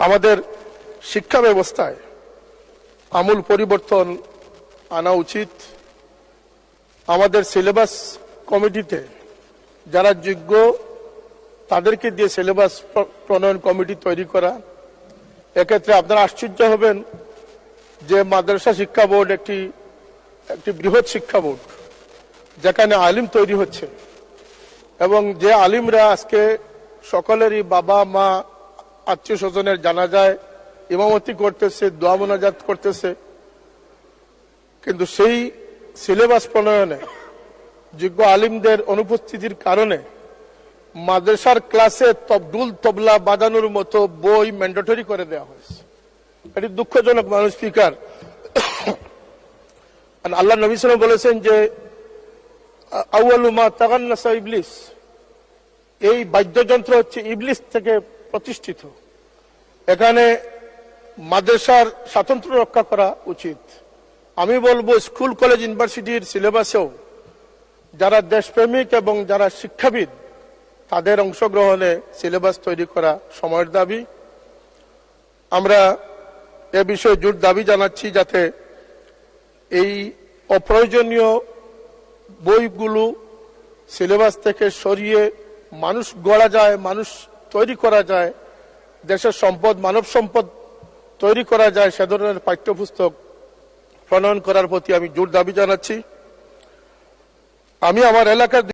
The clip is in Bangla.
আমাদের শিক্ষা ব্যবস্থায় আমূল পরিবর্তন আনা উচিত। আমাদের সিলেবাস কমিটিতে যারা যোগ্য তাদেরকে দিয়ে সিলেবাস প্রণয়ন কমিটি তৈরি করা। এক্ষেত্রে আপনারা আশ্চর্য হবেন যে মাদ্রাসা শিক্ষা বোর্ড একটি বৃহৎ শিক্ষা বোর্ড, যেখানে আলিম তৈরি হচ্ছে এবং যে আলিমরা আজকে সকলেরই বাবা মা আত্মীয় স্বজনের জানাজায় ইমামতি করতেছে, দোয়া মোনাজাত করতেছে, কিন্তু সেই সিলেবাস প্রণয়নে যোগ্য আলিমদের অনুপস্থিতির কারণে মাদ্রাসার ক্লাসে তবদুল তবলা বাজানোর মতো বই ম্যান্ডেটরি করে দেওয়া হয়েছে। এটি দুঃখজনক মানুষ স্পিকার। আল্লাহ নবী সাল্লাল্লাহু আলাইহি ওয়াসাল্লাম বলেছেন যে আউয়ালু মা তাগান্নাসা ইবলিস, এই বাদ্যযন্ত্র হচ্ছে ইবলিস থেকে প্রতিষ্ঠিত। এখানে মাদ্রাসার স্বাতন্ত্র্য রক্ষা করা উচিত। আমি বলবো স্কুল কলেজ ইউনিভার্সিটির সিলেবাসেও যারা দেশপ্রেমিক এবং যারা শিক্ষাবিদ তাদের অংশগ্রহণে সিলেবাস তৈরি করা সময়ের দাবি। আমরা এ বিষয়ে জোর দাবি জানাচ্ছি যাতে এই অপ্রয়োজনীয় বইগুলো সিলেবাস থেকে সরিয়ে মানুষ গড়া যায়, মানুষ তৈরি করা যায়, দেশের সম্পদ মানব সম্পদ তৈরি করা যায়, সে ধরনের পাঠ্যপুস্তক প্রণয়ন করার প্রতি আমি জোর দাবি জানাচ্ছি। আমি আমার এলাকার